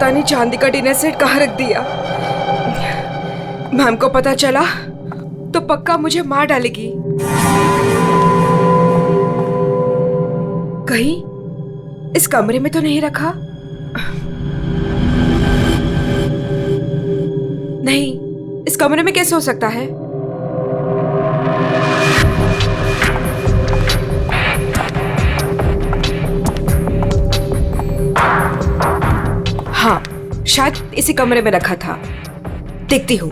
पता नहीं चांदी का डिनर सेट कहाँ रख दिया। मैम को पता चला तो पक्का मुझे मार डालेगी। कहीं इस कमरे में तो नहीं रखा? नहीं, इस कमरे में कैसे हो सकता है? हाँ, शायद इसी कमरे में रखा था। देखती हूँ।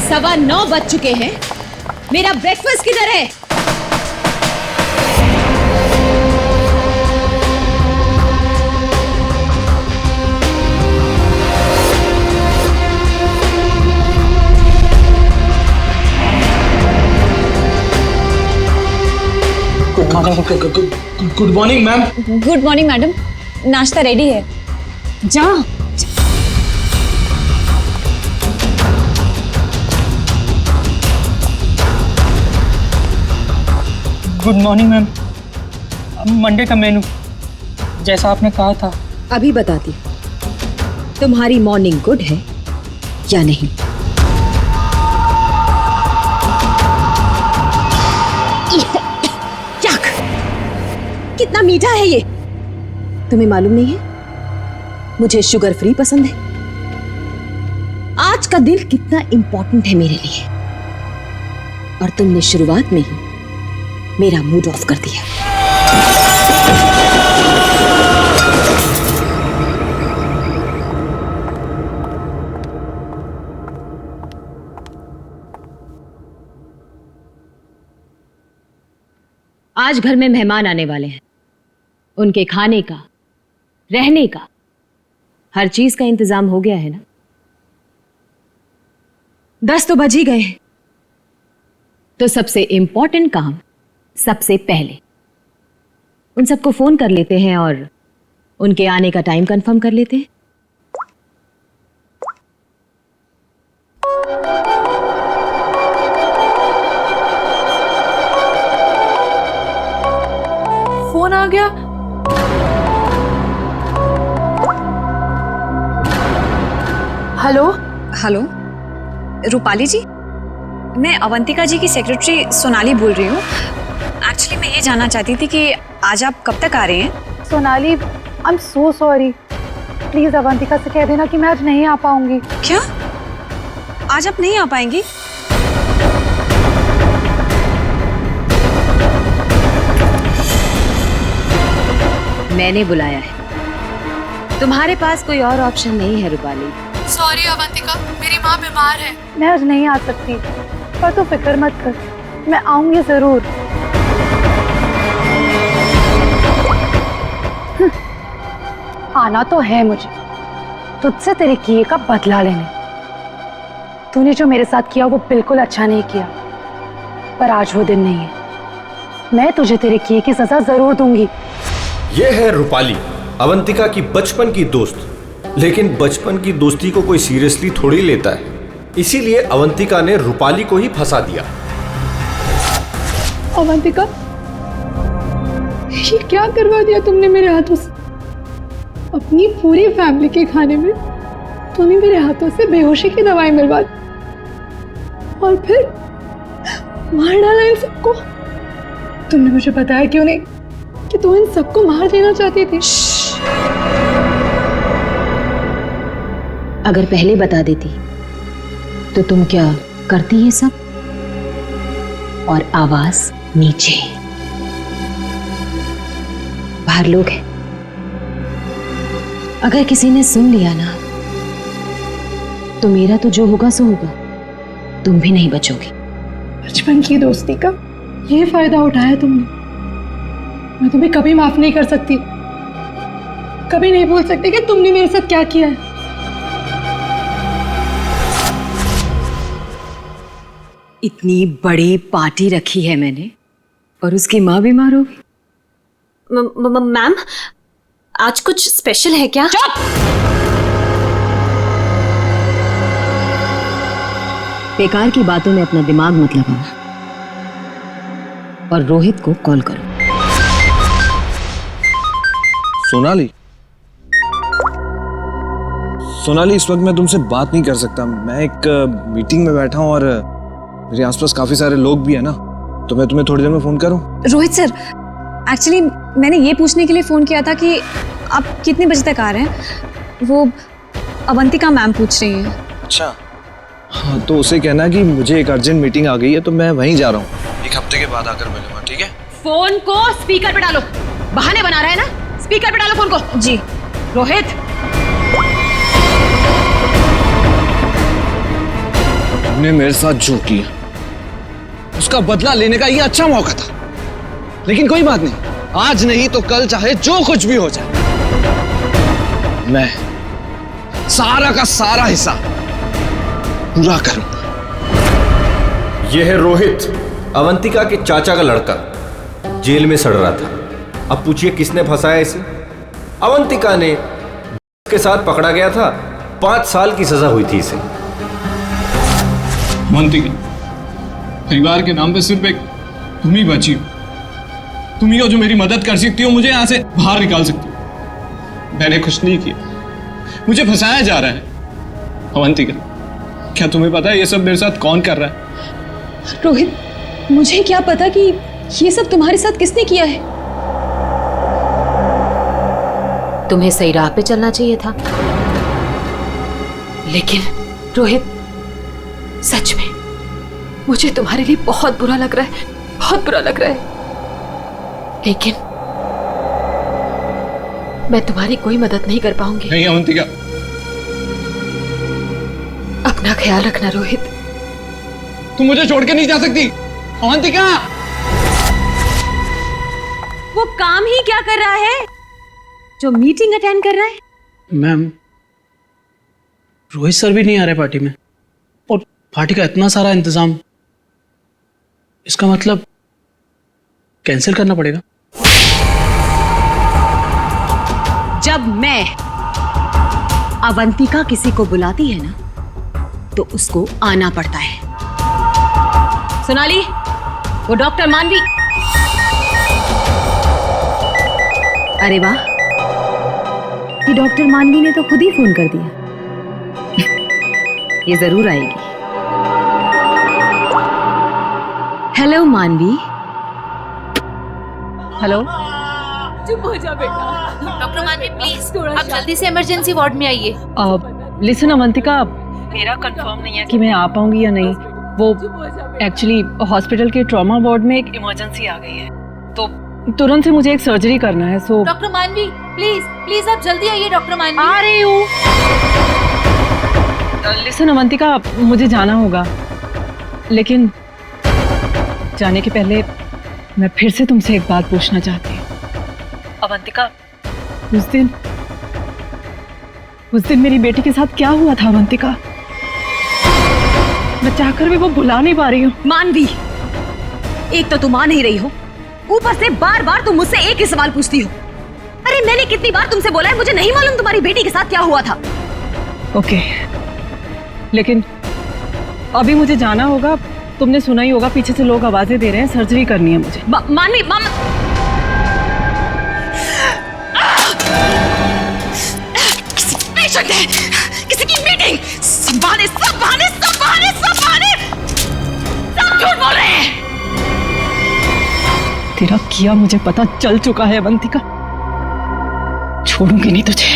सवा 9 बज चुके हैं। मेरा ब्रेकफास्ट किधर है? Good morning ma'am. Good morning madam, नाश्ता रेडी है। जा। Good morning ma'am. मंडे का मेनू जैसा आपने कहा था। अभी बताती तुम्हारी मॉर्निंग गुड है या नहीं। याक, कितना मीठा है ये। तुम्हें मालूम नहीं है मुझे शुगर फ्री पसंद है। आज का दिन कितना इंपॉर्टेंट है मेरे लिए, और तुमने शुरुआत में ही मेरा मूड ऑफ कर दिया। आज घर में मेहमान आने वाले हैं। उनके खाने का, रहने का, हर चीज का इंतजाम हो गया है ना? 10 तो बज ही गए हैं। तो सबसे इंपॉर्टेंट काम सबसे पहले उन सबको फोन कर लेते हैं और उनके आने का टाइम कंफर्म कर लेते हैं। फोन आ गया। हेलो हेलो, रूपाली जी, मैं अवंतिका जी की सेक्रेटरी सोनाली बोल रही हूँ। एक्चुअली मैं ये जानना चाहती थी कि आज आप कब तक आ रहे हैं? Sonali, I am so sorry. Please Avantika से कह देना कि मैं आज नहीं आ पाऊंगी। क्या? आज आप नहीं आ पाएंगी? मैंने बुलाया है, तुम्हारे पास कोई और ऑप्शन नहीं है रूपाली। सॉरी अवंतिका, मेरी माँ बीमार है। मैं आज नहीं आ सकती, पर तू फिक्र मत कर, मैं आऊंगी जरूर। आना तो है मुझे, तुझसे तेरे किए का बदला लेने। तूने जो मेरे साथ किया वो बिल्कुल अच्छा नहीं किया, पर आज वो दिन नहीं है। मैं तुझे तेरे किए की सजा जरूर दूंगी। ये है रूपाली, अवंतिका की बचपन की दोस्त। लेकिन बचपन की दोस्ती को कोई सीरियसली थोड़ी लेता है, इसीलिए अवंतिका ने रूपाली को ही फंसा दिया। अवंतिका, ये क्या करवा दिया तुमने मेरे हाथों से? अपनी पूरी फैमिली के खाने में तूने मेरे हाथों से बेहोशी की दवाई मिलवा दी, और फिर मार डाला इन सबको। तुमने मुझे बताया क्यों नहीं कि तू इन सबको मार देना चाहती थी? अगर पहले बता देती तो तुम क्या करती ये सब? और आवाज नीचे, बाहर लोग हैं। अगर किसी ने सुन लिया ना तो मेरा तो जो होगा सो होगा, तुम भी नहीं बचोगी। बचपन की दोस्ती का ये फायदा उठाया तुमने। मैं तुम्हें कभी माफ नहीं कर सकती, कभी नहीं भूल सकती कि तुमने मेरे साथ क्या किया है। इतनी बड़ी पार्टी रखी है मैंने और उसकी माँ बीमार हो गई। मैम, आज कुछ स्पेशल है क्या? बेकार की बातों में अपना दिमाग मत लगाओ और रोहित को कॉल करो। सोनाली, सोनाली, इस वक्त मैं तुमसे बात नहीं कर सकता। मैं एक मीटिंग में बैठा हूं और मेरे आसपास काफी सारे लोग भी हैं ना, तो मैं तुम्हें थोड़ी देर में फोन करूं? रोहित सर, एक्चुअली मैंने ये पूछने के लिए फोन किया था कि आप कितने बजे तक आ रहे हैं। वो अवंतिका मैम पूछ रही हैं। अच्छा, हाँ, तो उसे कहना कि मुझे एक अर्जेंट मीटिंग आ गई है, तो मैं वहीं जा रहा हूँ। एक हफ्ते के बाद आकर मिलूंगा, ठीक है? फोन को स्पीकर पे डालो। बहाने बना रहा है ना, स्पीकर पे डालो फोन को। जी। रोहित, तुमने मेरे साथ जो किया उसका बदला लेने का ये अच्छा मौका था, लेकिन कोई बात नहीं, आज नहीं तो कल चाहे जो कुछ भी हो जाए, मैं सारा का सारा हिसाब पूरा करूंगा। यह है रोहित, अवंतिका के चाचा का लड़का, जेल में सड़ रहा था। अब पूछिए किसने फंसाया इसे? अवंतिका ने के साथ पकड़ा गया था, 5 साल की सजा हुई थी इसे। अवंतिका, परिवार के नाम पे सिर्फ एक तुम ही बची हो। तुम ही हो जो मेरी मदद कर सकती हो, मुझे यहां से बाहर निकाल सकती हो। मैंने कुछ नहीं किया, मुझे फंसाया जा रहा है। अवंतिका, क्या तुम्हें पता है ये सब मेरे साथ कौन कर रहा है? रोहित, मुझे क्या पता कि ये सब तुम्हारे साथ किसने किया है। तुम्हें सही राह पे चलना चाहिए था। लेकिन रोहित, सच में मुझे तुम्हारे लिए बहुत बुरा लग रहा है, बहुत बुरा लग रहा है। लेकिन मैं तुम्हारी कोई मदद नहीं कर पाऊंगी। नहीं अवंतिका, अपना ख्याल रखना रोहित। तुम मुझे छोड़ के नहीं जा सकती। अवंतिका, वो काम ही क्या कर रहा है जो मीटिंग अटेंड कर रहा है? मैम, रोहित सर भी नहीं आ रहे पार्टी में, और पार्टी का इतना सारा इंतजाम, इसका मतलब कैंसिल करना पड़ेगा। जब मैं अवंतिका किसी को बुलाती है ना तो उसको आना पड़ता है। सोनाली, वो डॉक्टर मानवी। अरे वाह, ये डॉक्टर मानवी ने तो खुद ही फोन कर दिया। ये जरूर आएगी। हेलो मानवी। हेलो। चुप हो जा बेटा। डॉक्टर मानवी प्लीज आप जल्दी से इमरजेंसी वार्ड में आइए। लिसन अवंतिका, मेरा कंफर्म नहीं है कि मैं आ पाऊंगी या नहीं। वो एक्चुअली हॉस्पिटल के ट्रॉमा वार्ड में एक इमरजेंसी आ गई है, तो तुरंत से मुझे एक सर्जरी करना है। सो डॉक्टर मानवी प्लीज प्लीज आप जल्दी आइए। डॉक्टर मानवी आ रही हूँ। लिसन अवंतिका, मुझे जाना होगा, लेकिन जाने के पहले मैं फिर से तुमसे एक बात पूछना चाहती हूँ। अवंतिका, उस दिन मेरी बेटी के साथ क्या हुआ था अवंतिका? मैं चाहकर भी वो भुला नहीं पा रही हूँ। मानवी, एक तो तुम आ नहीं रही हो, ऊपर से बार बार तुम मुझसे एक ही सवाल पूछती हो। अरे मैंने कितनी बार तुमसे बोला है, मुझे नहीं मालूम तुम्हारी बेटी के साथ क्या हुआ था। ओके, लेकिन अभी मुझे जाना होगा। तुमने सुना ही होगा, पीछे से लोग आवाजें दे रहे हैं, सर्जरी करनी है मुझे। मानवी, किसी पेशेंट है, किसी की मीटिंग, सब बहाने, सब बहाने, सब बहाने, सब बहाने, सब झूठ बोल रहे हैं। तेरा किया मुझे पता चल चुका है अवंतिका, छोड़ूंगी नहीं तुझे।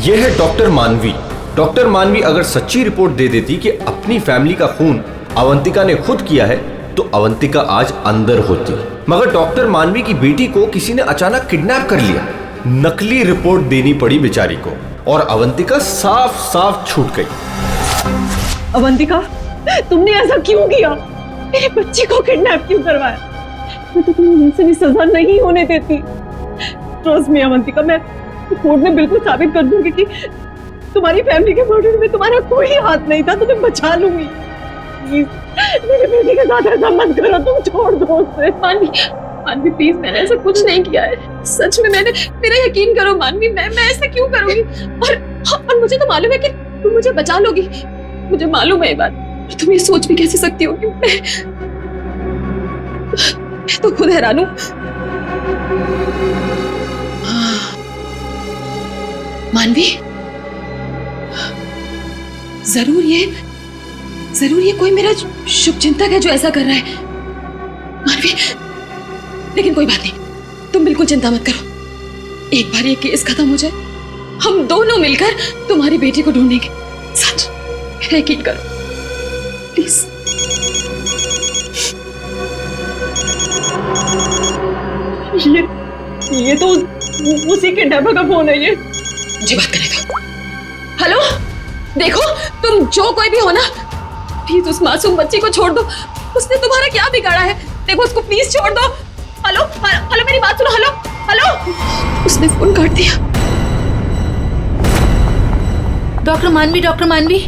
यह है डॉक्टर मानवी। डॉक्टर मानवी अगर सच्ची रिपोर्ट दे देती कि अपनी फैमिली का खून अवंतिका ने खुद किया है तो अवंतिका आज अंदर होती। मगर डॉक्टर मानवी की बेटी को किसी ने अचानक किडनैप कर लिया। नकली रिपोर्ट देनी पड़ी बेचारी को और अवंतिका साफ साफ छूट गई। अवंतिका, तुमने ऐसा क्यों किया? मेरे बच्चे को किडनैप क्यों करवाया? मैं तो तुम्हें इनसे भी सजा नहीं होने देती। ट्रस्ट मी अवंतिका, मैं कोर्ट में बिल्कुल साबित कर दूंगी कि तुम्हारी फैमिली के मर्डर में तुम्हारा कोई हाथ नहीं था। तुम्हें बचा लूंगी। प्लीज मेरे बेटी के साथ ऐसा मत करो, तुम छोड़ दो उसे। मानवी प्लीज, मैंने ऐसा कुछ नहीं किया है। सच में मेरा यकीन करो मानवी, मैं ऐसा क्यों करूंगी? और मुझे तो मालूम है कि तुम मुझे बचा लोगी। मुझे मालूम है ये बात। तुम ये सोच भी कैसे सकती हो कि मैं तो खुद हैरान हूं। मानवी, जरूर ये कोई मेरा शुभचिंतक है जो ऐसा कर रहा है। मानवी, लेकिन कोई बात नहीं, तुम बिल्कुल चिंता मत करो। एक बार ये केस खत्म हो जाए, हम दोनों मिलकर तुम्हारी बेटी को ढूंढेंगे। सच, मेरा यकीन करो प्लीज। ये तो उसी किडनैपर का फोन है। ये मुझे बात करने दो। हेलो, देखो तुम जो कोई भी हो ना, प्लीज उस मासूम बच्ची को छोड़ दो। उसने तुम्हारा क्या बिगाड़ा है? देखो उसको प्लीज छोड़ दो। हेलो हेलो, मेरी बात सुनो। हेलो हेलो, उसने फोन काट दिया। डॉक्टर मानवी,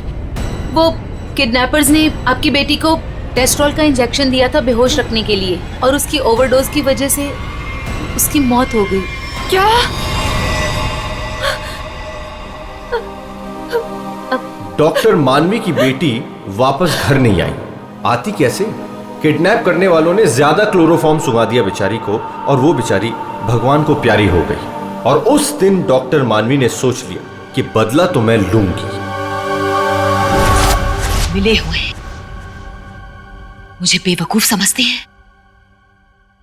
वो किडनैपर्स ने आपकी बेटी को टेस्ट्रॉल का इंजेक्शन दिया था बेहोश रखने के लिए, और उसकी ओवरडोज की वजह से उसकी मौत हो गई। क्या? डॉक्टर मानवी की बेटी वापस घर नहीं आई। आती कैसे? किडनैप करने वालों ने ज्यादा क्लोरोफॉर्म सुंघा दिया बेचारी को और वो बेचारी भगवान को प्यारी हो गई। और उस दिन डॉक्टर मानवी ने सोच लिया कि बदला तो मैं लूंगी। मिले हुए मुझे बेवकूफ समझते हैं।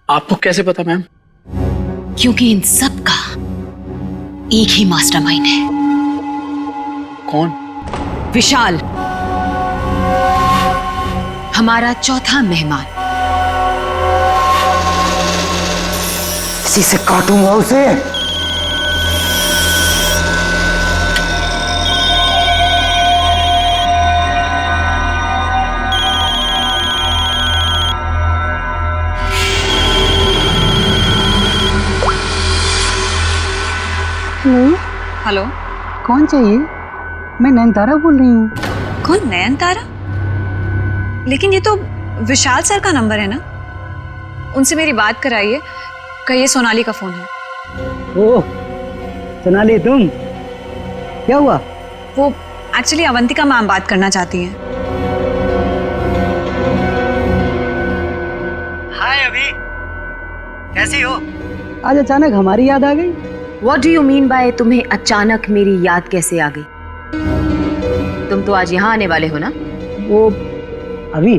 आपको कैसे पता मैम? क्योंकि इन सब का एक ही मास्टरमाइंड है। कौन? विशाल, हमारा चौथा मेहमान। इसी से काटूंगा उसे। हेलो, कौन चाहिए? मैं नयनतारा बोल रही हूँ। कौन? नयनतारा? लेकिन ये तो विशाल सर का नंबर है ना। उनसे मेरी बात कराइए, कहिए सोनाली का फोन है। ओह सोनाली, तुम? क्या हुआ? वो एक्चुअली अवंतिका मैम बात करना चाहती हैं। हाय अभी, कैसी हो? आज अचानक हमारी याद आ गई। What do you mean by तुम्हें अचानक मेरी याद कैसे आ गई? तुम तो आज यहाँ आने वाले हो ना? वो अभी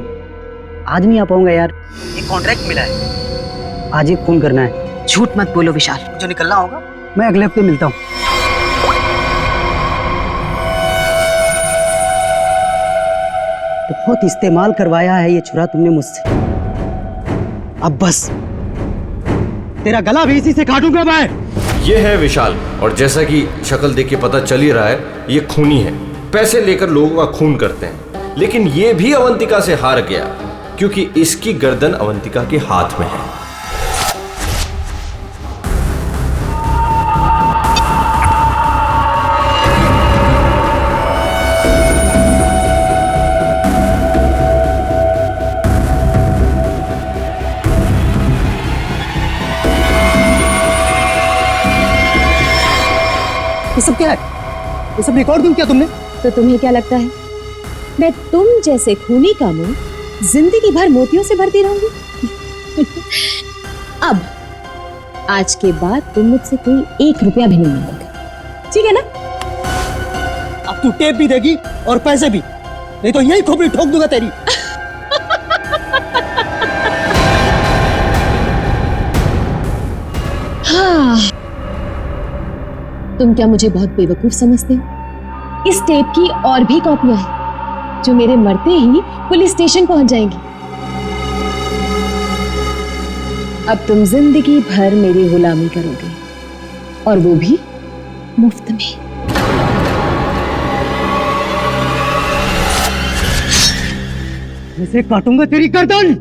आज नहीं आ पाऊंगा यार, एक कॉन्ट्रैक्ट मिला है, आज एक फोन करना है। झूठ मत बोलो विशाल। जो निकलना होगा मैं अगले हफ्ते मिलता हूँ। बहुत इस्तेमाल करवाया है ये छुरा तुमने मुझसे, अब बस तेरा गला भी इसी से काटूंगा मैं। ये है विशाल, और जैसा कि शक्ल देख के पता चल ही रहा है, ये खूनी है। पैसे लेकर लोगों का खून करते हैं, लेकिन ये भी अवंतिका से हार गया क्योंकि इसकी गर्दन अवंतिका के हाथ में है। ये सब क्या है? ये सब रिकॉर्ड दूं क्या तुमने? तो तुम्हें क्या लगता है मैं तुम जैसे खूनी का मुंह जिंदगी भर मोतियों से भरती रहूंगी? अब आज के बाद तुम मुझसे कोई 1 रुपया भी नहीं मांगोगे, ठीक है ना? अब तू टेप भी देगी और पैसे भी, नहीं तो यही खोपड़ी ठोक दूंगा तेरी। हाँ, तुम क्या मुझे बहुत बेवकूफ समझते हो? इस टेप की और भी कॉपियां हैं जो मेरे मरते ही पुलिस स्टेशन पहुंच जाएंगी। अब तुम जिंदगी भर मेरी गुलामी करोगे, और वो भी मुफ्त में। इसे काटूंगा तेरी गर्दन।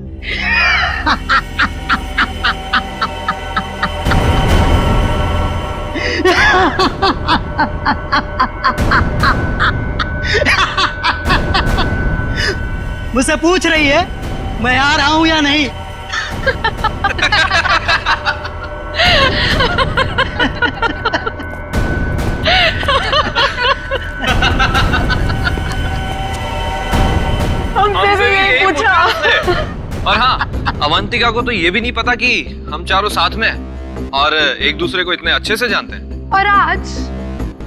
मुझसे पूछ रही है मैं आ रहा हूं या नहीं? हमसे भी यही पूछा। और हाँ, अवंतिका को तो ये भी नहीं पता कि हम चारों साथ में हैं और एक दूसरे को इतने अच्छे से जानते हैं। और आज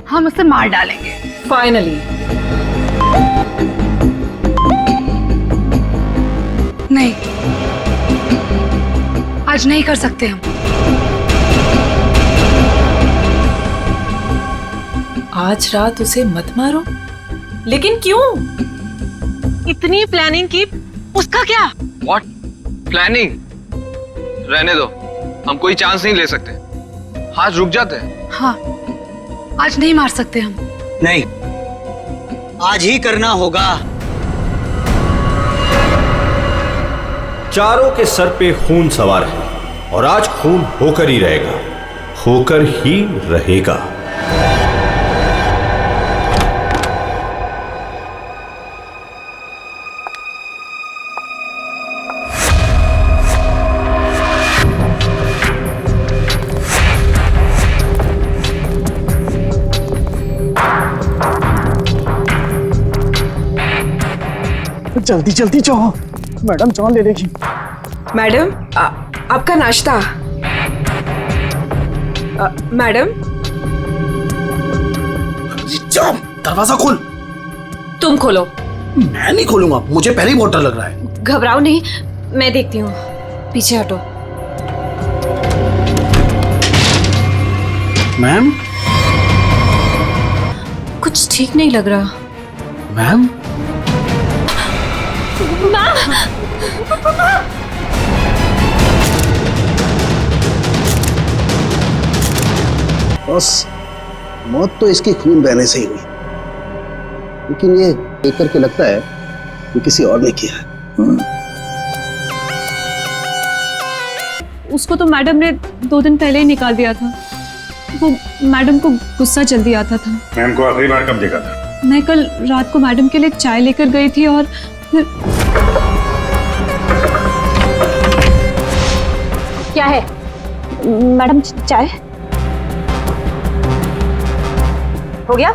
हम उसे मार डालेंगे। फाइनली। नहीं, आज नहीं कर सकते हम। आज रात उसे मत मारो। लेकिन क्यों? इतनी प्लानिंग की, उसका क्या? What planning? रहने दो, हम कोई चांस नहीं ले सकते। हाथ रुक जाते हैं। हाँ, आज नहीं मार सकते हम। नहीं, आज ही करना होगा। चारों के सर पे खून सवार है और आज खून होकर ही रहेगा, होकर ही रहेगा। जल्दी जल्दी जाओ, मैडम जान ले लेगी। मैडम, आपका नाश्ता। मैडम, जाओ, दरवाजा खोल। तुम खोलो। मैं नहीं खोलूंगा, मुझे पहले ही बहुत डर लग रहा है। घबराओ नहीं, मैं देखती हूँ। पीछे हटो। मैम, कुछ ठीक नहीं लग रहा। मैम, बस मौत तो इसके खून बहने से ही हुई, लेकिन ये देख करके लगता है कि किसी और ने किया है। उसको तो मैडम ने 2 दिन पहले ही निकाल दिया था। वो मैडम को गुस्सा जल्दी आता था। मैम को आखिरी बार कब देखा था? मैं कल रात को मैडम के लिए चाय लेकर गई थी और फिर... क्या है मैडम? चाय हो गया?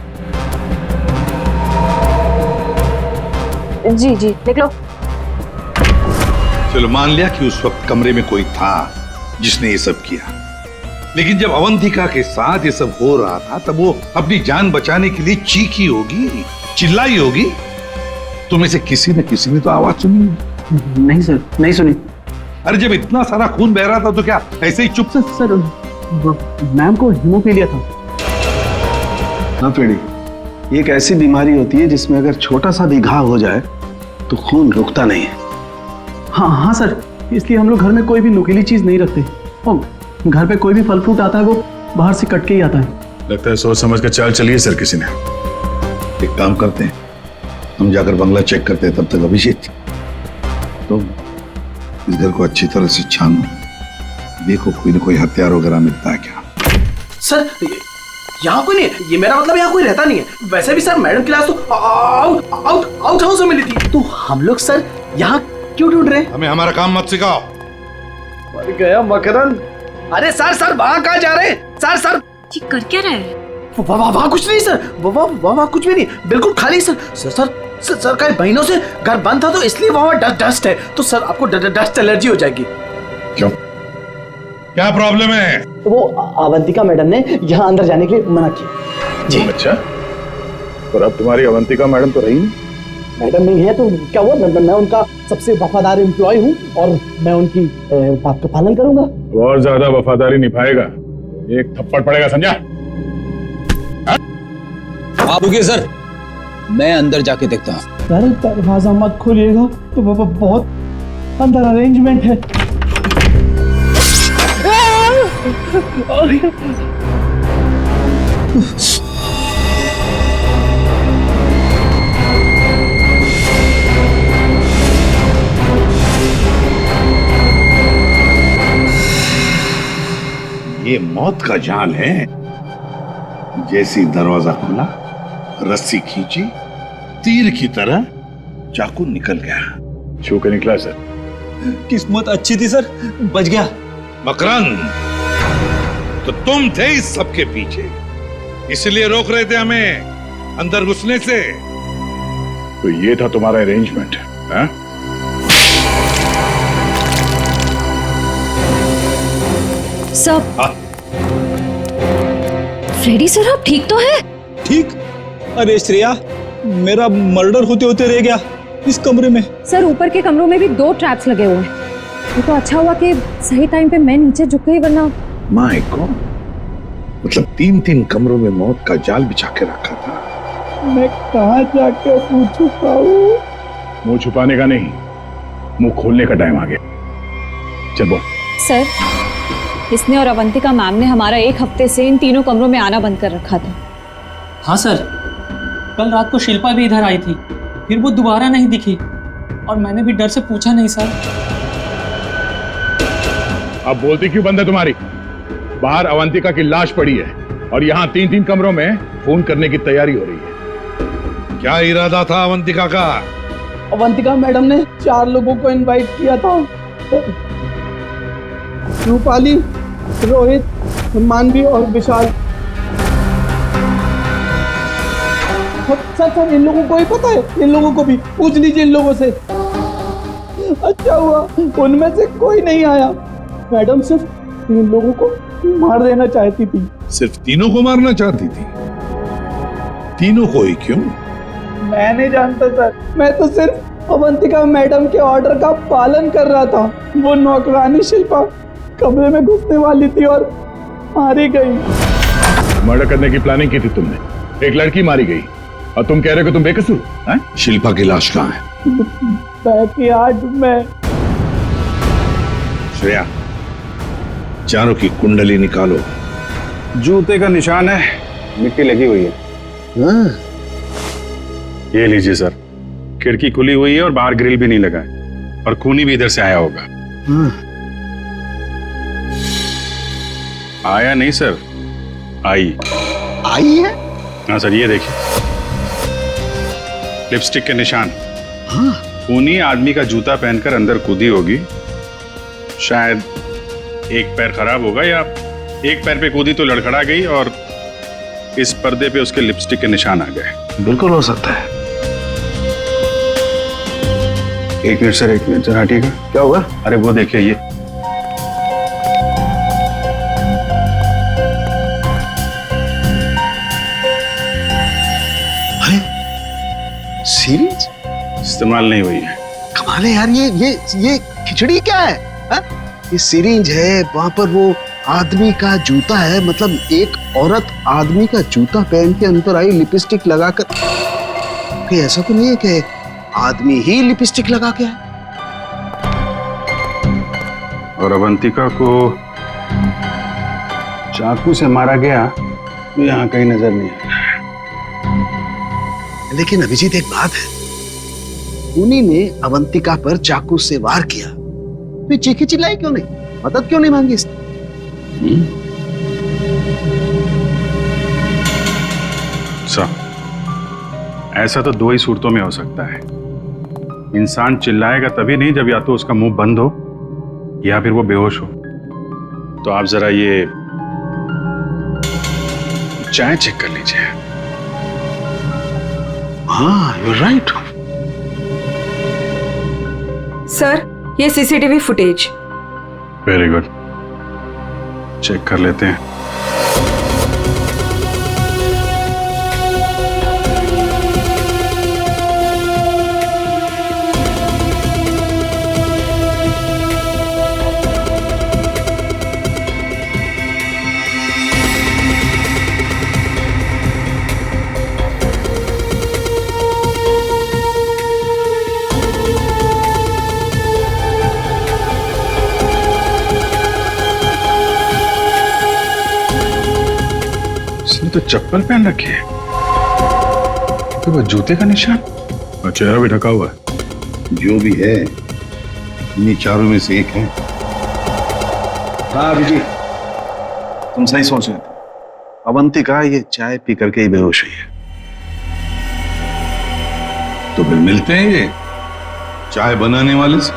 जी जी, देख लो। चलो मान लिया कि उस वक्त कमरे में कोई था जिसने ये सब किया, लेकिन जब अवंतिका के साथ ये सब हो रहा था तब वो अपनी जान बचाने के लिए चीखी होगी, चिल्लाई होगी। तुम्हें से किसी न किसी ने तो आवाज सुनी। नहीं सर, नहीं सुनी। अरे जब इतना सारा खून बह रहा था तो क्या ऐसे ही चुप से? सर मैम को हीमोफीलिया था। हाँ पेड़ी, ये एक ऐसी बीमारी होती है जिसमें अगर छोटा सा भी घाव हो जाए तो खून रुकता नहीं है। हाँ हाँ सर, इसलिए हम लोग घर में कोई भी नुकीली चीज नहीं रखते। और घर पे कोई भी फल फ्रूट आता है वो बाहर से कट के ही आता है। लगता है सोच समझ कर चाल चलिए सर किसी ने। एक काम करते हैं, हम जाकर बंगला चेक करते हैं, तब तक अभिषेक तो इस घर को अच्छी तरह से छानो, देखो कोई न कोई हथियार वगैरह मिलता है क्या। सर यहाँ कोई नहीं है, ये मेरा मतलब यहाँ कोई रहता नहीं है। वैसे भी सर मैडम की लाश तो आउट हाउस में मिली थी, तो हम लोग सर यहाँ क्यों ढूंढ रहे हैं? हमें हमारा काम मत सिखाओ। मर गया मकरंद। अरे सर वहाँ कहाँ जा रहे हैं? सर ये कर क्या रहे हैं? वहाँ कुछ नहीं सर, वहाँ कुछ भी नहीं, बिल्कुल खाली सर। सर कई महीनों से घर बंद था तो इसलिए वहाँ डस्ट है, तो सर आपको डस्ट एलर्जी हो जाएगी। क्यों, क्या प्रॉब्लम है? वो अवंतिका मैडम ने यहाँ अंदर जाने के लिए मना किया जी। अच्छा, और अब तुम्हारी अवंतिका मैडम तो रही नहीं? मैडम नहीं है तो क्या हुआ, मैं उनका सबसे वफादार एम्प्लॉय हूँ और मैं उनकी बात का पालन करूंगा। और ज्यादा वफादारी निभाएगा, एक थप्पड़ पड़ेगा, समझा? आप रुकिए सर, मैं अंदर जाके देखता हूँ। सर दरवाजा मत खोलिएगा, तो बहुत अंदर अरेंजमेंट है। ये मौत का जाल है। जैसे ही दरवाजा खुला, रस्सी खींची, तीर की तरह चाकू निकल गया। छू के निकला सर। किस्मत अच्छी थी सर, बच गया। मकरंद, तो तुम थे इस सबके पीछे, इसलिए रोक रहे थे हमें अंदर घुसने से। तो ये था तुम्हारा अरेंजमेंट, हाँ? सर, फ्रेडी सर आप ठीक तो है? ठीक? अरे श्रेया, मेरा मर्डर होते होते रह गया इस कमरे में। सर ऊपर के कमरों में भी 2 ट्रैप्स लगे हुए हैं। ये तो अच्छा हुआ कि सही टाइम पे मैं नीचे झुक गई, वरना माय गॉड, मतलब 3 कमरों में मौत का जाल बिछा के रखा था। मैं कहाँ जाके मुंह छुपाऊं? मुंह छुपाने का नहीं, मुंह खोलने का टाइम आ गया। चल बोल। सर, इसने और अवंतिका मैम ने हमारा 1 हफ्ते से इन तीनों कमरों में आना बंद कर रखा था। हाँ सर, कल रात को शिल्पा भी इधर आई थी, फिर वो दोबारा नहीं दिखी और मैंने भी डर से पूछा नहीं सर। अब बोलती क्यों बंद है तुम्हारी? बाहर अवंतिका की लाश पड़ी है और यहाँ 3 कमरों में फोन करने की तैयारी हो रही है। क्या इरादा था अवंतिका का? अवंतिका मैडम ने 4 लोगों को इनवाइट किया था। रूपाली, रोहित, मानवी और विशाल। सर इन लोगों को ही पता है, इन लोगों को भी पूछ लीजिए इन लोगों से। अच्छा हुआ उनमें से कोई नहीं आया। मैडम सिर्फ इन लोगों को मार देना चाहती थी। सिर्फ तीनों को मारना चाहती थी? तीनों को ही क्यों? मैं नहीं जानता सर, मैं तो सिर्फ अवंतिका मैडम के ऑर्डर का पालन कर रहा था। वो नौकरानी शिल्पा कमरे में घुसने वाली थी और मारी गई। मर्डर करने की प्लानिंग की थी तुमने, एक लड़की मारी गई और तुम कह रहे हो कि तुम बेकसूर हैं? शिल्पा की लाश कहाँ है? बैकयार्ड में। श्रेया, चारों की कुंडली निकालो। जूते का निशान है, मिट्टी लगी हुई है। हाँ। ये लीजिए सर, खिड़की खुली हुई है और बाहर ग्रिल भी नहीं लगा है और खूनी भी इधर से आया होगा। हाँ। आया नहीं सर, आई है? हाँ सर, ये देखिए लिपस्टिक के निशान। हाँ। खूनी आदमी का जूता पहनकर अंदर कूदी होगी। शायद एक पैर खराब होगा या एक पैर पे कूदी तो लड़खड़ा गई और इस पर्दे पे उसके लिपस्टिक के निशान आ गए। बिल्कुल हो सकता है। 1 मिनट सर, 1 मिनट सर, हटिएगा। क्या हुआ? अरे वो देखिए, ये सीरीज इस्तेमाल नहीं हुई है। कमाल है यार, ये खिचड़ी क्या है? हा? ये सिरिंज है, वहां पर वो आदमी का जूता है, मतलब एक औरत आदमी का जूता पहन के अंदर आई लिपस्टिक लगाकर। कहीं ऐसा तो नहीं है कि आदमी ही लिपस्टिक लगा के आए? और अवंतिका को चाकू से मारा गया तो यहाँ कहीं नजर नहीं आया। लेकिन अभिजीत एक बात है, उन्हीं ने अवंतिका पर चाकू से वार किया, तो चीखी चिल्लाई क्यों नहीं? मदद क्यों नहीं मांगी इसने? ऐसा तो 2 ही सूरतों में हो सकता है। इंसान चिल्लाएगा तभी नहीं जब या तो उसका मुंह बंद हो या फिर वो बेहोश हो। तो आप जरा ये चाय चेक कर लीजिए। हाँ, you're right. सर, ये CCTV footage. Very good, check कर लेते हैं। तो चप्पल पहन रखी है, तो वो जूते का निशान और चेहरा भी ढका हुआ है। जो भी है इन्हीं चारों में से एक है। हाँ अभिजीत, तुम सही सोच रहे थे। अवंतिका ये चाय पी करके ही बेहोश हुई है। तो फिर मिलते हैं ये चाय बनाने वाले से।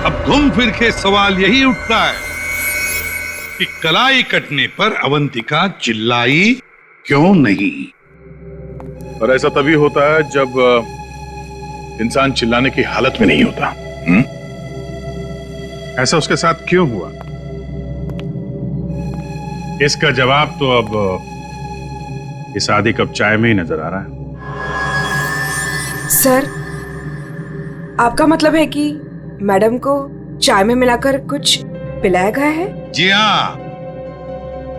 अब घूम फिर के सवाल यही उठता है कि कलाई कटने पर अवंतिका चिल्लाई क्यों नहीं? और ऐसा तभी होता है जब इंसान चिल्लाने की हालत में नहीं होता। ऐसा उसके साथ क्यों हुआ? इसका जवाब तो अब इस आधी कप चाय में ही नजर आ रहा है। सर, आपका मतलब है कि मैडम को चाय में मिलाकर कुछ पिलाया गया है? जी हाँ,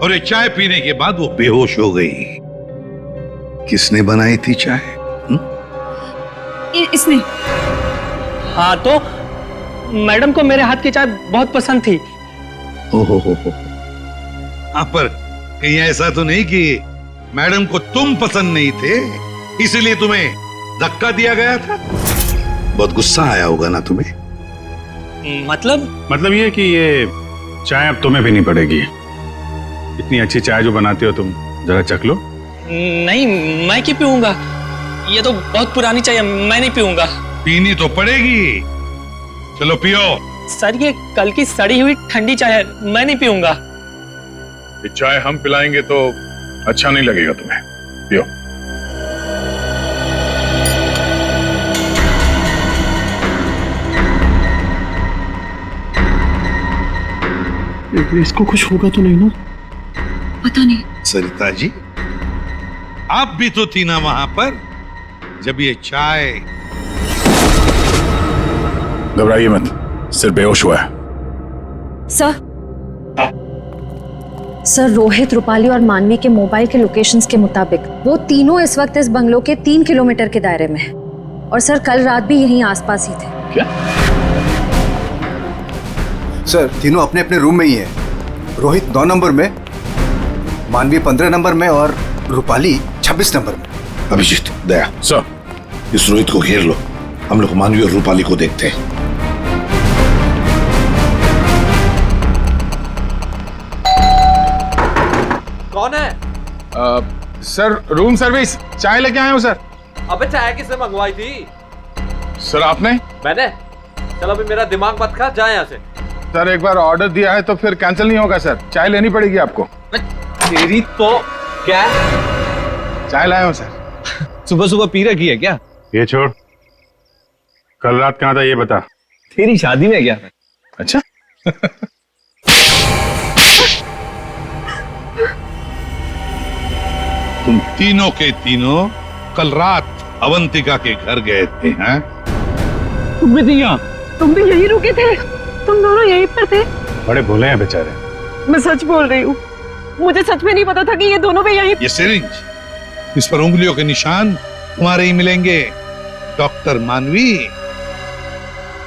और ये चाय पीने के बाद वो बेहोश हो गई। किसने बनाई थी चाय? इसने। हाँ, तो मैडम को मेरे हाथ की चाय बहुत पसंद थी। हो। हाँ, पर कहीं ऐसा तो नहीं कि मैडम को तुम पसंद नहीं थे इसलिए तुम्हें धक्का दिया गया था? बहुत गुस्सा आया होगा ना तुम्हें? मतलब ये कि ये चाय अब तुम्हें पीनी पड़ेगी। इतनी अच्छी चाय जो बनाते हो तुम, जरा चख लो। नहीं, मैं क्यों पीऊंगा? ये तो बहुत पुरानी चाय है, मैं नहीं पीऊंगा। पीनी तो पड़ेगी, चलो पियो। सर, ये कल की सड़ी हुई ठंडी चाय है, मैं नहीं पीऊंगा। ये चाय हम पिलाएंगे तो अच्छा नहीं लगेगा तुम्हें। पियो। इसको कुछ होगा तो नहीं ना? पता नहीं। सरिता जी, आप भी तो थी ना वहां पर जब ये चाय। घबराइए मत, सिर्फ बेहोश हुआ है। सर, रोहित, रूपाली और मानवी के मोबाइल के लोकेशंस के मुताबिक वो तीनों इस वक्त इस बंगलो के 3 किलोमीटर के दायरे में हैं। और सर, कल रात भी यहीं आसपास ही थे। क्या? सर, तीनों अपने अपने रूम में ही है। रोहित 9 नंबर में, मानवी 15 नंबर में और रूपाली 26 नंबर में। अभिजीत, दया सर, इस रोहित को घेर लो, हम लोग मानवी और रूपाली को देखते हैं। कौन है? सर, रूम सर्विस, चाय लेके आए हो सर। अबे चाय किसने मंगवाई थी? सर, आपने? मैंने। चलो अभी मेरा दिमाग मत खा, जा यहाँ से। सर, एक बार ऑर्डर दिया है तो फिर कैंसिल नहीं होगा सर, चाय लेनी पड़ेगी आपको। तेरी तो क्या? चाय लाया हूँ सर। सुबह सुबह पी रखी है क्या? ये छोड़, कल रात कहाँ था ये बता। तेरी शादी में गया था। अच्छा। तुम तीनों के तीनों कल रात अवंतिका के घर गए थे, हैं? तुम भी थी यहाँ? तुम भी यही रुके थे? तुम दोनों यहीं पर थे? बड़े भोले हैं बेचारे। मैं सच बोल रही हूँ, मुझे सच में नहीं पता था कि ये दोनों भी यहीं। ये सिरिंज, इस पर उंगलियों के निशान तुम्हारे ही मिलेंगे, डॉक्टर मानवी।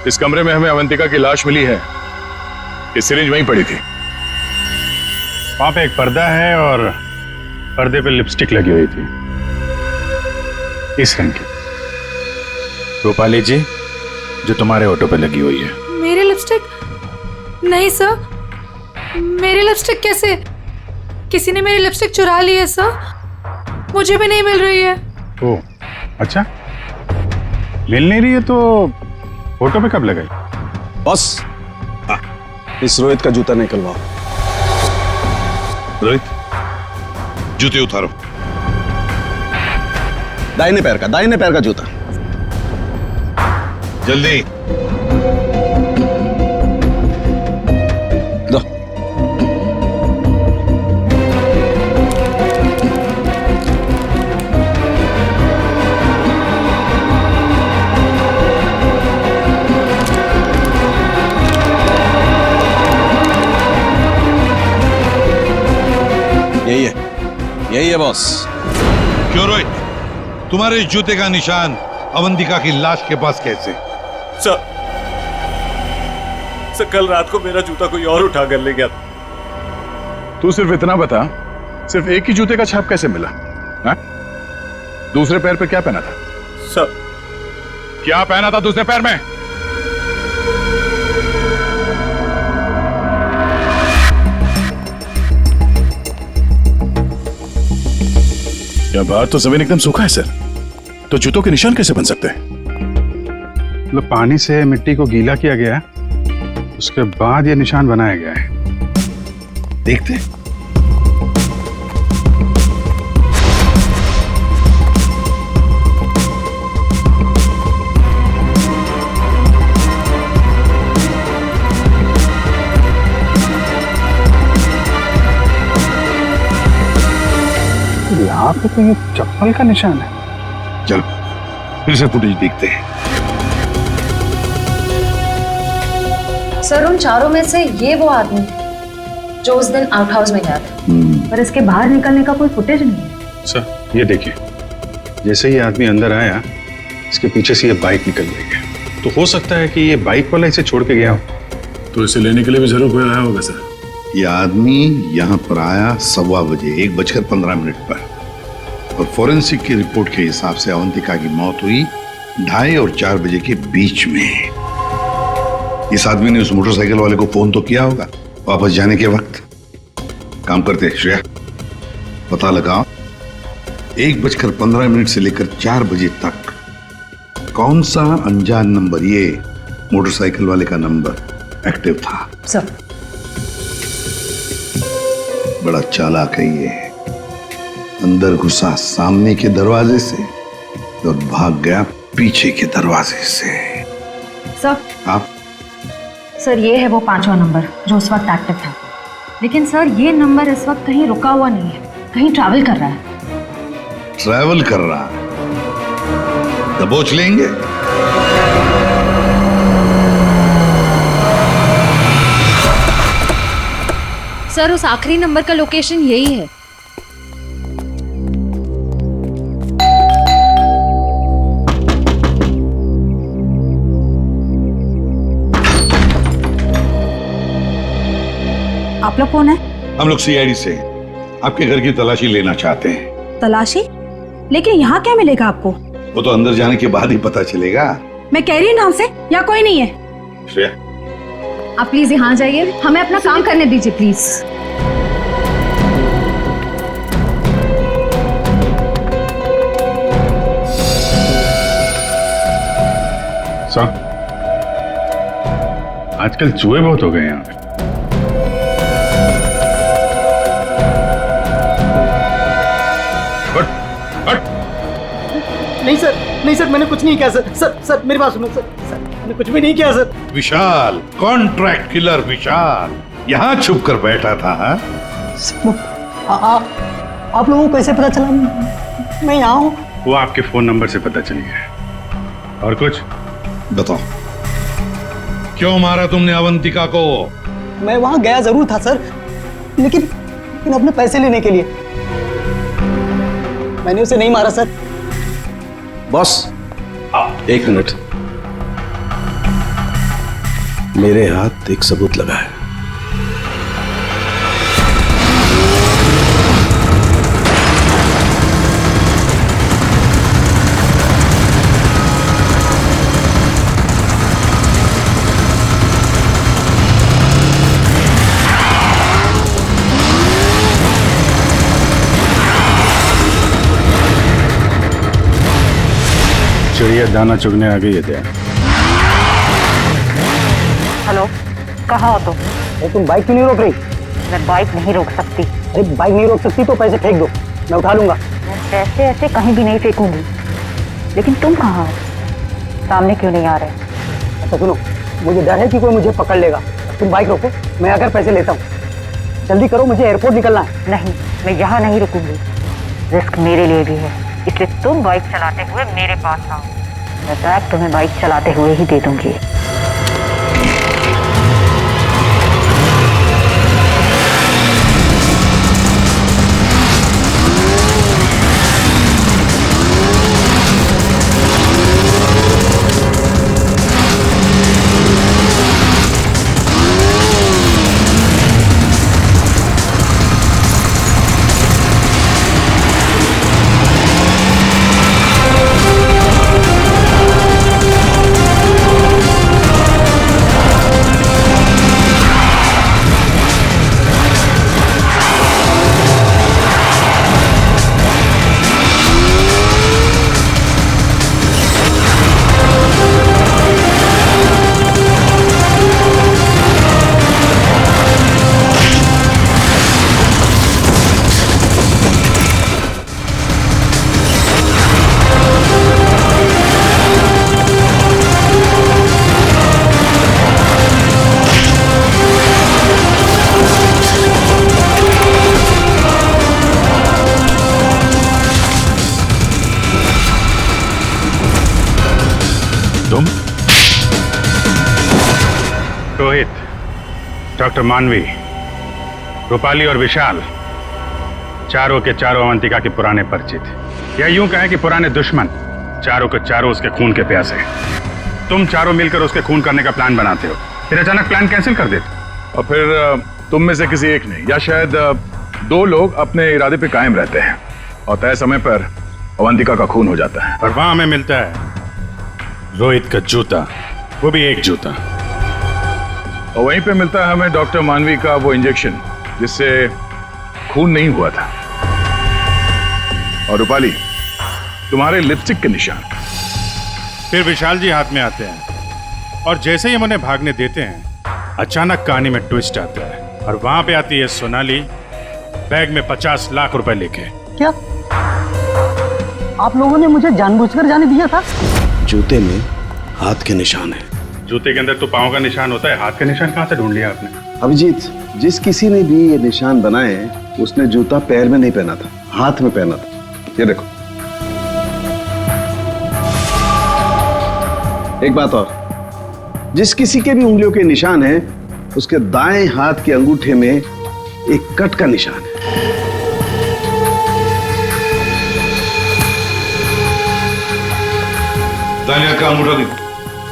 इस कमरे में हमें अवंतिका की लाश मिली है। ये सिरिंज वहीं पड़ी थी। वहां पे एक पर्दा है और पर्दे पे लिपस्टिक लगी हुई थी, इस रंग की। रूपाली जी, जो तुम्हारे ऑटो पे लगी हुई है। मेरी लिपस्टिक? नहीं सर, मेरी लिपस्टिक कैसे? किसी ने मेरी लिपस्टिक चुरा ली है सर, मुझे भी नहीं मिल रही है। ओह, अच्छा, मिल नहीं रही है तो फोटो पे कब लगाई? बॉस, इस रोहित का जूता निकलवाओ। रोहित, जूते उतारो। दाहिने पैर का जूता। जल्दी। दो। यही है बॉस। क्यों रोहित, तुम्हारे जूते का निशान अवंतिका की लाश के पास कैसे? सर, कल रात को मेरा जूता कोई और उठा कर ले गया। तू सिर्फ इतना बता, सिर्फ एक ही जूते का छाप कैसे मिला? हाँ? दूसरे पैर पे क्या पहना था? सर, क्या पहना था दूसरे पैर में? क्या बात, तो जमीन एकदम सूखा है सर, तो जूतों के निशान कैसे बन सकते हैं? मतलब पानी से मिट्टी को गीला किया गया है, उसके बाद ये निशान बनाया गया है। देखते हैं। यहाँ पे तो ये चप्पल का निशान है। चलो फिर से फुटेज देखते हैं। सर, उन चारों में से ये वो आदमी जो उस दिन आउट हाउस में गया था, पर इसके बाहर निकलने का कोई फुटेज नहीं है। सर ये देखिए, जैसे ही आदमी अंदर आया, इसके पीछे से ये बाइक निकल गई है। तो हो सकता है कि ये बाइक वाला इसे छोड़ के गया हो। तो इसे लेने के लिए भी जरूर कोई आया होगा सर। ये आदमी यहाँ पर आया 1:15 बजे, 1:15 पर, और फोरेंसिक की रिपोर्ट के हिसाब से अवंतिका की मौत हुई 2:30 और 4 बजे के बीच में। इस आदमी ने उस मोटरसाइकिल वाले को फोन तो किया होगा वापस जाने के वक्त। काम करते श्रेया, पता लगाओ 1:15 से लेकर 4 बजे तक कौन सा अनजान नंबर, ये मोटरसाइकिल वाले का नंबर एक्टिव था। सर, बड़ा चालाक है ये। अंदर घुसा सामने के दरवाजे से और भाग गया पीछे के दरवाजे से। सर, आप सर ये है वो 5वां नंबर जो उस वक्त एक्टिव था, लेकिन सर ये नंबर इस वक्त कहीं रुका हुआ नहीं है, कहीं ट्रैवल कर रहा है। ट्रैवल कर रहा है, दबोच लेंगे। सर उस आखिरी नंबर का लोकेशन यही है। आप लोग कौन है? हम लोग सीआईडी से आपके घर की तलाशी लेना चाहते हैं। तलाशी? लेकिन यहाँ क्या मिलेगा आपको? वो तो अंदर जाने के बाद ही पता चलेगा। मैं कह रही हूँ नाम से, यहाँ कोई नहीं है। श्रेया, आप प्लीज यहाँ जाइए, हमें अपना काम करने दीजिए प्लीज। सर, आजकल चूहे बहुत हो गए यहाँ पे। नहीं सर, मैंने कुछ नहीं किया सर। सर मेरी बात सुनो सर, मैंने कुछ भी नहीं किया सर। विशाल, कॉन्ट्रैक्ट किलर विशाल, यहाँ छुप कर बैठा था। हाँ? आप लोगों को कैसे पता चला मैं यहाँ हूँ? वो आपके फोन नंबर से पता चल गया। और कुछ बताओ, क्यों मारा तुमने अवंतिका को? मैं वहां गया जरूर था सर, लेकिन अपने पैसे लेने के लिए। मैंने उसे नहीं मारा सर। बॉस, 1 मिनट, मेरे हाथ एक सबूत लगा है। चिड़िया दाना चुगने आ गई है क्या? हेलो, कहाँ हो तुम? तुम बाइक क्यों नहीं रोक रही? मैं बाइक नहीं रोक सकती। अरे बाइक नहीं रोक सकती तो पैसे फेंक दो, मैं उठा लूंगा। मैं पैसे ऐसे कहीं भी नहीं फेंकूंगी। लेकिन तुम कहाँ हो? सामने क्यों नहीं आ रहे? अच्छा सुनो, मुझे डर है कि कोई मुझे पकड़ लेगा। तुम बाइक रोको, मैं आकर पैसे लेता हूँ। जल्दी करो, मुझे एयरपोर्ट निकलना है। नहीं, मैं यहाँ नहीं रुकूंगी। रिस्क मेरे लिए भी है, इसलिए तुम बाइक चलाते हुए मेरे पास आओ। मैं बैग तुम्हें बाइक चलाते हुए ही दे दूंगी। डॉक्टर मानवी, रूपाली और विशाल चारों के चारों अवंतिका के पुराने परिचित, या यूं कहें कि पुराने दुश्मन। चारों के चारों उसके खून के प्यासे। तुम चारों मिलकर उसके खून करने का प्लान बनाते हो, फिर अचानक प्लान कैंसिल कर देते हो। और फिर तुम में से किसी एक ने या शायद दो लोग अपने इरादे पे कायम रहते हैं और तय समय पर अवंतिका का खून हो जाता है। और वहां हमें मिलता है रोहित का जूता, वो भी एक जूता। और वहीं पे मिलता है हमें डॉक्टर मानवी का वो इंजेक्शन जिससे खून नहीं हुआ था। और रूपाली, तुम्हारे लिपस्टिक के निशान। फिर विशाल जी हाथ में आते हैं और जैसे ही हम उन्हें भागने देते हैं, अचानक कहानी में ट्विस्ट आता है और वहां पे आती है सोनाली बैग में 50 लाख रुपए लेके। क्या आप लोगों ने मुझे जानबूझकर जाने दिया था? जूते में हाथ के निशान है। जूते के अंदर तो पाँव का निशान होता है, हाथ का निशान कहाँ से ढूंढ लिया आपने? अभिजीत, जिस किसी ने भी ये निशान बनाए उसने जूता पैर में नहीं पहना था, हाथ में पहना था। ये देखो। एक बात और, जिस किसी के भी उंगलियों के निशान है उसके दाएं हाथ के अंगूठे में एक कट का निशान है। दाएं हाथ का अंगूठा दिखा।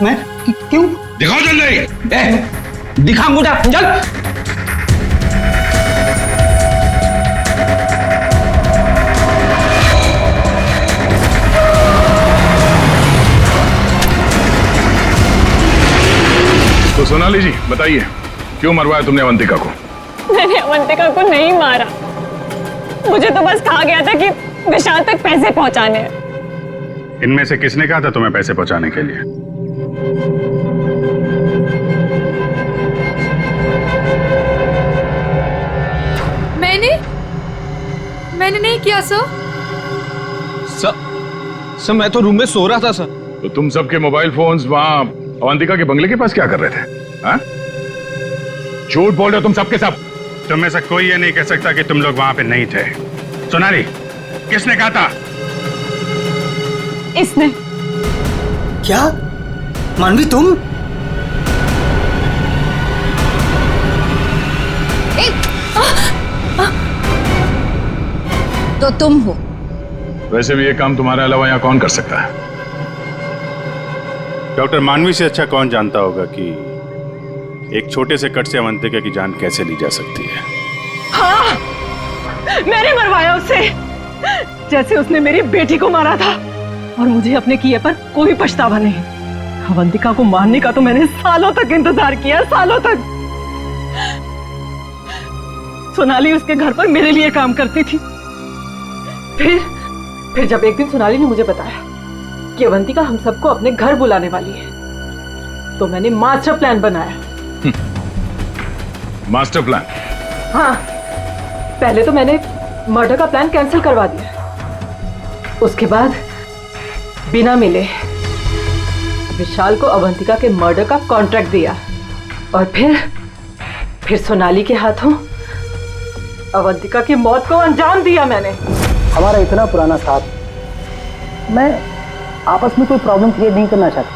मैं क्यों? दिखाओ जल्दी। दिखा अंगूठा, चल। तो सोनाली जी बताइए, क्यों मरवाया तुमने अवंतिका को? मैंने अवंतिका को नहीं मारा, मुझे तो बस कहा गया था कि विशाल तक पैसे पहुंचाने हैं। इनमें से किसने कहा था तुम्हें पैसे पहुंचाने के लिए? मैंने नहीं किया सर। सर मैं तो रूम में सो रहा था सर। तो तुम सबके मोबाइल फोन्स वहां अवंतिका के बंगले के पास क्या कर रहे थे? हाँ? झूठ बोल रहे हो तुम सबके सब। तुम में से कोई ये नहीं कह सकता कि तुम लोग वहां पे नहीं थे। सोनाली, किसने कहा था? इसने। क्या मानवी तुम? तो तुम हो। वैसे भी ये काम तुम्हारे अलावा यहाँ कौन कर सकता है? डॉक्टर मानवी से अच्छा कौन जानता होगा कि एक छोटे से कट से अवंतिका की जान कैसे ली जा सकती है। हाँ, मैंने मरवाया उसे, जैसे उसने मेरी बेटी को मारा था। और मुझे अपने किए पर कोई पछतावा नहीं। अवंतिका को मारने का तो मैंने सालों तक इंतजार किया, सालों तक। सोनाली उसके घर पर मेरे लिए काम करती थी। फिर जब एक दिन सोनाली ने मुझे बताया कि अवंतिका हम सबको अपने घर बुलाने वाली है, तो मैंने मास्टर प्लान बनाया। Master plan? हाँ, पहले तो मैंने मर्डर का प्लान कैंसिल करवा दिया। उसके बाद बिना मिले विशाल को अवंतिका के मर्डर का कॉन्ट्रैक्ट दिया और फिर सोनाली के हाथों अवंतिका की मौत को अंजाम दिया मैंने। हमारा इतना पुराना साथ, मैं आपस में कोई प्रॉब्लम क्रिएट नहीं करना चाहता।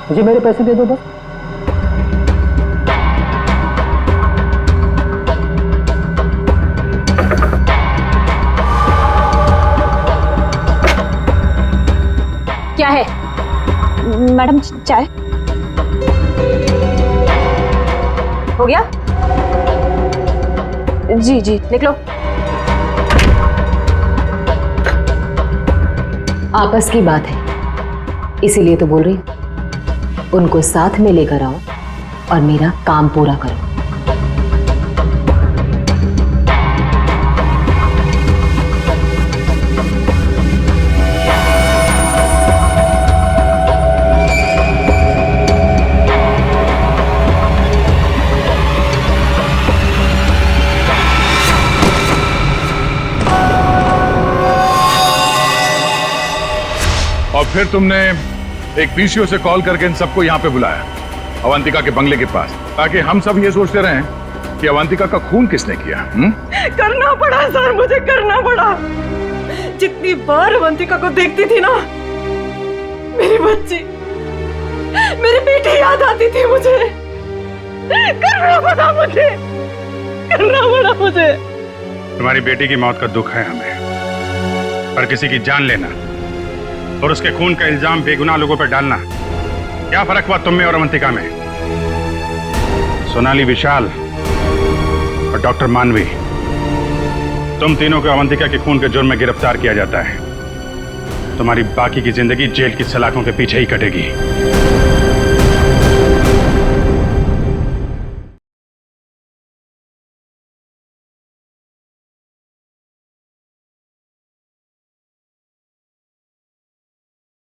मुझे मेरे पैसे दे दो बस। क्या है? मैडम चाय हो गया? जी जी, निकलो। आपस की बात है, इसीलिए तो बोल रही हूं। उनको साथ में लेकर आओ और मेरा काम पूरा करो। और फिर तुमने एक पीसीओ से कॉल करके इन सबको यहाँ पे बुलाया, अवंतिका के बंगले के पास, ताकि हम सब ये सोचते रहें कि अवंतिका का खून किसने किया। करना पड़ा सर, मुझे करना पड़ा। जितनी बार अवंतिका को देखती थी ना, मेरी बच्ची, मेरी बेटी याद आती थी मुझे। करना पड़ा मुझे, करना पड़ा मुझे। तुम्हारी बेटी की मौत का दुख है हमें, पर किसी की जान लेना और उसके खून का इल्जाम बेगुनाह लोगों पर डालना, क्या फर्क हुआ तुम में और अवंतिका में? सोनाली, विशाल और डॉक्टर मानवी, तुम तीनों को अवंतिका के खून के जुर्म में गिरफ्तार किया जाता है। तुम्हारी बाकी की जिंदगी जेल की सलाखों के पीछे ही कटेगी।